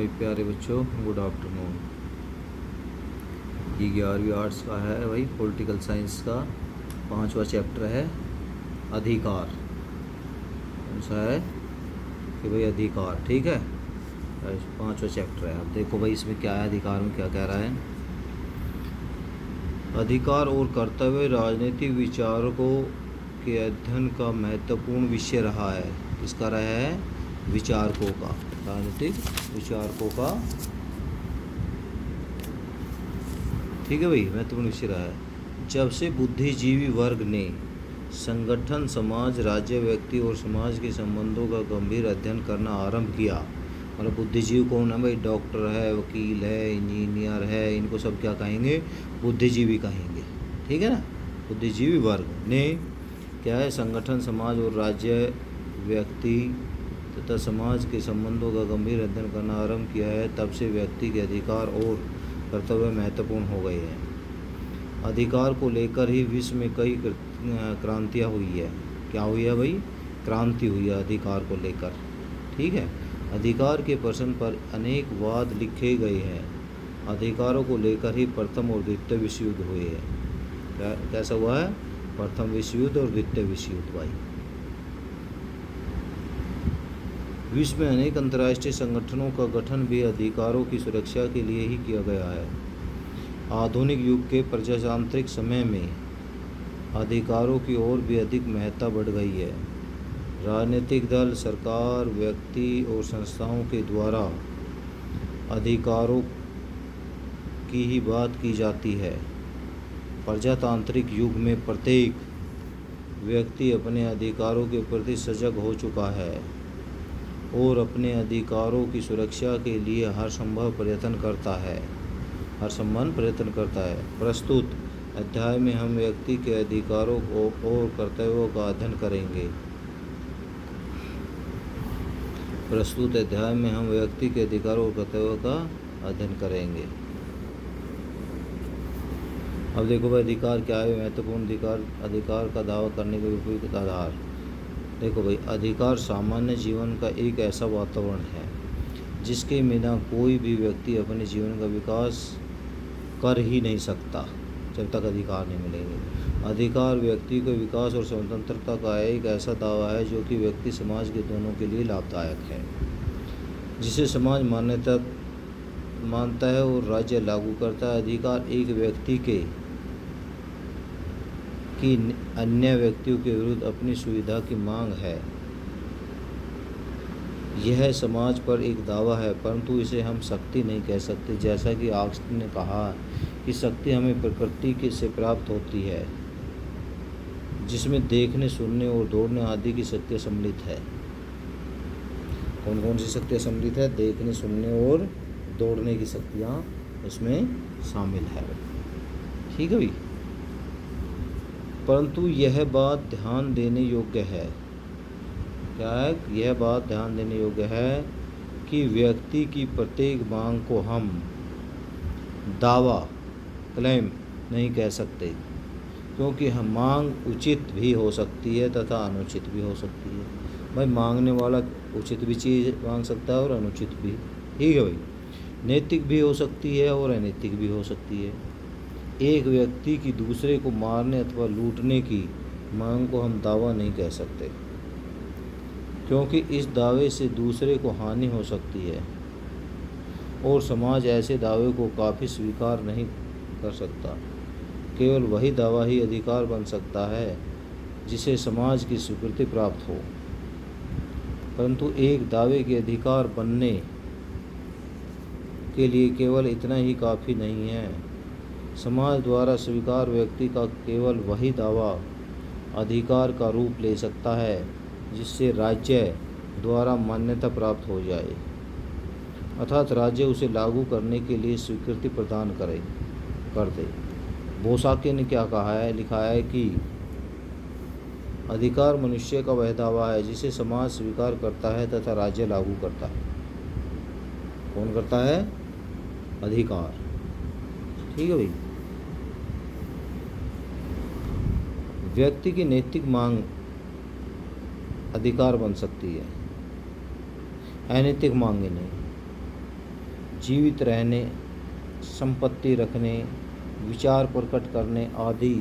भाई प्यारे बच्चों, गुड आफ्टरनून। ये 11वीं आर्ट्स का है भाई, पॉलिटिकल साइंस का 5वां चैप्टर है अधिकार। कौन सा है कि भाई अधिकार, ठीक है। 5वां चैप्टर है। अब देखो भाई इसमें क्या है, अधिकार में क्या कह रहा है। अधिकार और कर्तव्य राजनीतिक विचारकों के अध्ययन का महत्वपूर्ण विषय रहा है। किसका रहा है? विचारकों का, राजनीतिक विचारकों का, ठीक है भाई, महत्वपूर्ण विषय रहा है। जब से बुद्धिजीवी वर्ग ने संगठन, समाज, राज्य, व्यक्ति और समाज के संबंधों का गंभीर अध्ययन करना आरंभ किया। मतलब बुद्धिजीवी कौन है भाई? डॉक्टर है, वकील है, इंजीनियर है, इनको सब क्या कहेंगे? बुद्धिजीवी कहेंगे, ठीक है ना। बुद्धिजीवी वर्ग ने क्या है? संगठन, समाज और राज्य, व्यक्ति तथा समाज के संबंधों का गंभीर अध्ययन करना आरंभ किया है। तब से व्यक्ति के अधिकार और कर्तव्य महत्वपूर्ण हो गए हैं। अधिकार को लेकर ही विश्व में कई क्रांतियाँ हुई है। क्या हुई है भाई? क्रांति हुई है अधिकार को लेकर, ठीक है। अधिकार के प्रश्न पर अनेक वाद लिखे गए हैं। अधिकारों को लेकर ही प्रथम और द्वितीय विश्व युद्ध हुए हैं। कैसा हुआ है? प्रथम विश्व युद्ध और द्वितीय विश्व युद्ध भाई। विश्व में अनेक अंतर्राष्ट्रीय संगठनों का गठन भी अधिकारों की सुरक्षा के लिए ही किया गया है। आधुनिक युग के प्रजातांत्रिक समय में अधिकारों की ओर भी अधिक महत्ता बढ़ गई है। राजनीतिक दल, सरकार, व्यक्ति और संस्थाओं के द्वारा अधिकारों की ही बात की जाती है। प्रजातांत्रिक युग में प्रत्येक व्यक्ति अपने अधिकारों के प्रति सजग हो चुका है और अपने अधिकारों की सुरक्षा के लिए हर संभव प्रयत्न करता है। प्रस्तुत अध्याय में हम व्यक्ति के अधिकारों और कर्तव्यों का अध्ययन करेंगे। प्रस्तुत अध्याय में हम व्यक्ति के अधिकारों और कर्तव्यों का अध्ययन करेंगे। अब देखो भाई अधिकार क्या है? महत्वपूर्ण अधिकार का दावा करने के उपयुक्त आधार। देखो भाई, अधिकार सामान्य जीवन का एक ऐसा वातावरण है जिसके बिना कोई भी व्यक्ति अपने जीवन का विकास कर ही नहीं सकता जब तक अधिकार नहीं मिलेंगे। अधिकार व्यक्ति को विकास और स्वतंत्रता का एक ऐसा दावा है जो कि व्यक्ति समाज के दोनों के लिए लाभदायक है, जिसे समाज मानता है और राज्य लागू करता है। अधिकार एक व्यक्ति की अन्य व्यक्तियों के विरुद्ध अपनी सुविधा की मांग है। यह समाज पर एक दावा है, परंतु इसे हम शक्ति नहीं कह सकते। जैसा कि ऑक्सफोर्ड ने कहा कि शक्ति हमें प्रकृति से प्राप्त होती है, जिसमें देखने, सुनने और दौड़ने आदि की शक्तियाँ सम्मिलित है। कौन कौन सी शक्तियाँ सम्मिलित है? देखने, सुनने और दौड़ने की शक्तियाँ इसमें शामिल है, ठीक है भाई। परंतु यह बात ध्यान देने योग्य है। क्या है? यह बात ध्यान देने योग्य है कि व्यक्ति की प्रत्येक मांग को हम दावा, क्लेम नहीं कह सकते, क्योंकि हम मांग उचित भी हो सकती है तथा अनुचित भी हो सकती है। भाई मांगने वाला उचित भी चीज़ मांग सकता है और अनुचित भी, ठीक है भाई। नैतिक भी हो सकती है और अनैतिक भी हो सकती है। एक व्यक्ति की दूसरे को मारने अथवा लूटने की मांग को हम दावा नहीं कह सकते, क्योंकि इस दावे से दूसरे को हानि हो सकती है और समाज ऐसे दावे को काफ़ी स्वीकार नहीं कर सकता। केवल वही दावा ही अधिकार बन सकता है जिसे समाज की स्वीकृति प्राप्त हो। परंतु एक दावे के अधिकार बनने के लिए केवल इतना ही काफ़ी नहीं है। समाज द्वारा स्वीकार व्यक्ति का केवल वही दावा अधिकार का रूप ले सकता है जिससे राज्य द्वारा मान्यता प्राप्त हो जाए, अर्थात राज्य उसे लागू करने के लिए स्वीकृति प्रदान कर दे। बोसाके ने क्या कहा है, लिखा है कि अधिकार मनुष्य का वह दावा है जिसे समाज स्वीकार करता है तथा राज्य लागू करता है। कौन करता है? अधिकार, ठीक है भाई। व्यक्ति की नैतिक मांग अधिकार बन सकती है, अनैतिक मांगे नहीं। जीवित रहने, संपत्ति रखने, विचार प्रकट करने आदि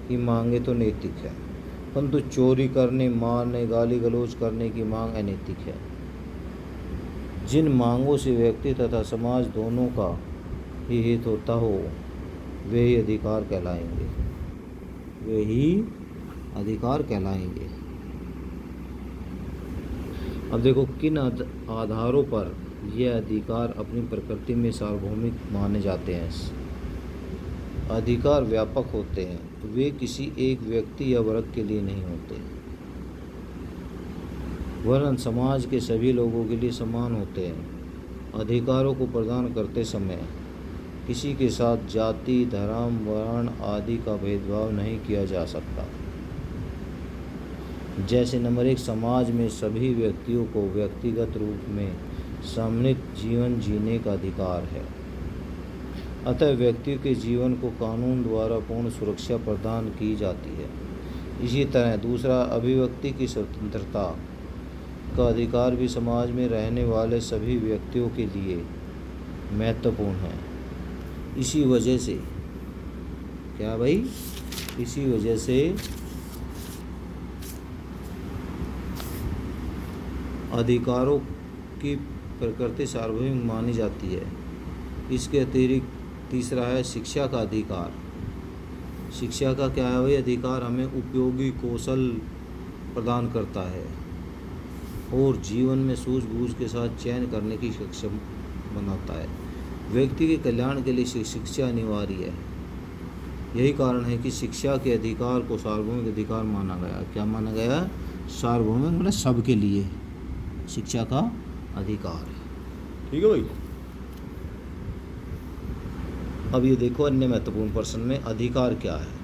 की मांगे तो नैतिक है, परंतु चोरी करने, मारने, गाली गलौज करने की मांग अनैतिक है। जिन मांगों से व्यक्ति तथा समाज दोनों का ही हित होता हो वे ही अधिकार कहलाएंगे, वे ही अधिकार कहलाएंगे। अब देखो किन आधारों पर यह अधिकार अपनी प्रकृति में सार्वभौमिक माने जाते हैं। अधिकार व्यापक होते हैं, वे किसी एक व्यक्ति या वर्ग के लिए नहीं होते, वरन समाज के सभी लोगों के लिए समान होते हैं। अधिकारों को प्रदान करते समय किसी के साथ जाति, धर्म, वर्ण आदि का भेदभाव नहीं किया जा सकता। जैसे नंबर 1, समाज में सभी व्यक्तियों को व्यक्तिगत रूप में सम्मिलित जीवन जीने का अधिकार है, अतः व्यक्ति के जीवन को कानून द्वारा पूर्ण सुरक्षा प्रदान की जाती है। इसी तरह दूसरा, अभिव्यक्ति की स्वतंत्रता का अधिकार भी समाज में रहने वाले सभी व्यक्तियों के लिए महत्वपूर्ण है। इसी वजह से क्या भाई, इसी वजह से अधिकारों की प्रकृति सार्वभौमिक मानी जाती है। इसके अतिरिक्त तीसरा है शिक्षा का अधिकार। शिक्षा का क्या है भाई, अधिकार हमें उपयोगी कौशल प्रदान करता है और जीवन में सूझबूझ के साथ चयन करने की सक्षम बनाता है। व्यक्ति के कल्याण के लिए शिक्षा अनिवार्य है। यही कारण है कि शिक्षा के अधिकार को सार्वभौमिक अधिकार माना गया। क्या माना गया? सार्वभौमिक मतलब सबके लिए शिक्षा का अधिकार है। ठीक है भाई। अब ये देखो अन्य महत्वपूर्ण प्रश्न में अधिकार क्या है।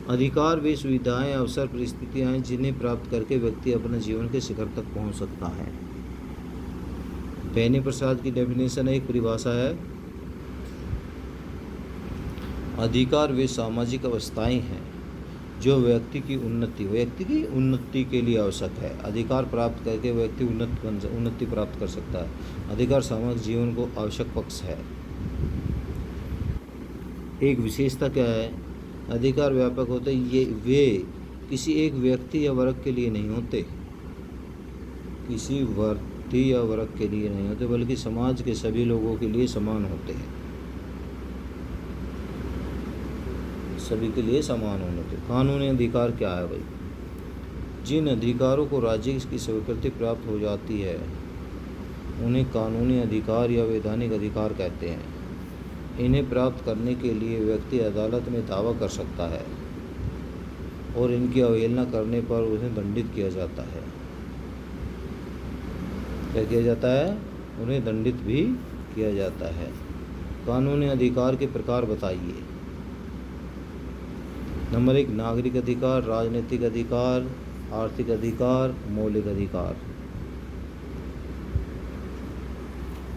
अधिकार वे सुविधाएं, अवसर, परिस्थितियां हैं जिन्हें प्राप्त करके व्यक्ति अपने जीवन के शिखर तक पहुंच सकता है। बेनी प्रसाद की डेफिनेशन एक परिभाषा है, अधिकार वे सामाजिक अवस्थाएं हैं जो व्यक्ति की उन्नति के लिए आवश्यक है। अधिकार प्राप्त करके व्यक्ति उन्नति प्राप्त कर सकता है। अधिकार सामाजिक जीवन को आवश्यक पक्ष है। एक विशेषता क्या है? अधिकार व्यापक होते, ये वे किसी एक व्यक्ति या वर्ग के लिए नहीं होते, किसी व्यक्ति या वर्ग के लिए नहीं होते, बल्कि समाज के सभी लोगों के लिए समान होते हैं, सभी के लिए समान होने के। कानूनी अधिकार क्या है भाई? जिन अधिकारों को राज्य की स्वीकृति प्राप्त हो जाती है उन्हें कानूनी अधिकार या वैधानिक अधिकार कहते हैं। इन्हें प्राप्त करने के लिए व्यक्ति अदालत में दावा कर सकता है और इनकी अवहेलना करने पर उन्हें दंडित किया जाता है। क्या किया जाता है? उन्हें दंडित भी किया जाता है। कानूनी अधिकार के प्रकार बताइए। नंबर 1, नागरिक अधिकार, राजनीतिक अधिकार, आर्थिक अधिकार, मौलिक अधिकार।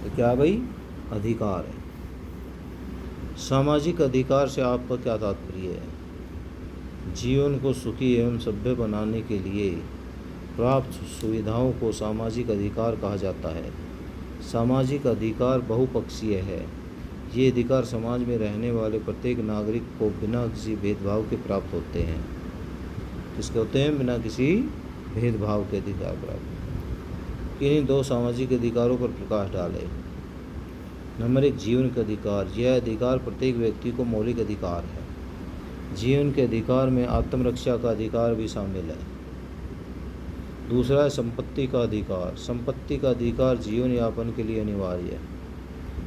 तो क्या भाई? अधिकार है। सामाजिक अधिकार से आपका क्या तात्पर्य है? जीवन को सुखी एवं सभ्य बनाने के लिए प्राप्त सुविधाओं को सामाजिक अधिकार कहा जाता है। सामाजिक अधिकार बहुपक्षीय है। ये अधिकार समाज में रहने वाले प्रत्येक नागरिक को बिना किसी भेदभाव के प्राप्त होते हैं। किसके होते हैं? बिना किसी भेदभाव के अधिकार प्राप्त। इन्हीं 2 सामाजिक अधिकारों पर प्रकाश डालें। नंबर 1, जीवन का अधिकार। यह अधिकार प्रत्येक व्यक्ति को मौलिक अधिकार है। जीवन के अधिकार में आत्मरक्षा का अधिकार भी शामिल है। दूसरा है संपत्ति का अधिकार। संपत्ति का अधिकार जीवन यापन के लिए अनिवार्य है।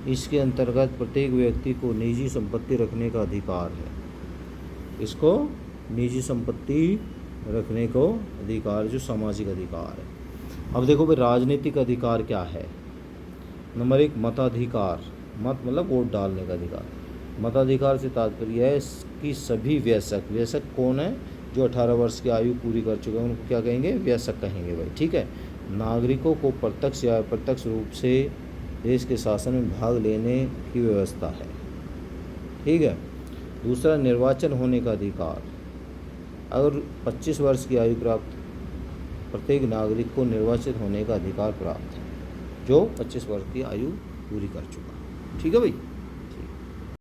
इसके अंतर्गत प्रत्येक व्यक्ति को निजी संपत्ति रखने का अधिकार है। इसको निजी संपत्ति रखने को अधिकार, जो सामाजिक अधिकार है। अब देखो भाई, राजनीतिक अधिकार क्या है? नंबर 1, मताधिकार। मत मतलब वोट डालने का अधिकार। मताधिकार से तात्पर्य है कि सभी वयस्क कौन है? जो 18 वर्ष की आयु पूरी कर चुके हैं उनको क्या कहेंगे? वयस्क कहेंगे भाई। ठीक है। नागरिकों को प्रत्यक्ष या अप्रत्यक्ष रूप से देश के शासन में भाग लेने की व्यवस्था है। ठीक है। दूसरा, निर्वाचन होने का अधिकार। अगर 25 वर्ष की आयु प्राप्त प्रत्येक नागरिक को निर्वाचित होने का अधिकार प्राप्त है। जो 25 वर्ष की आयु पूरी कर चुका। ठीक है भाई।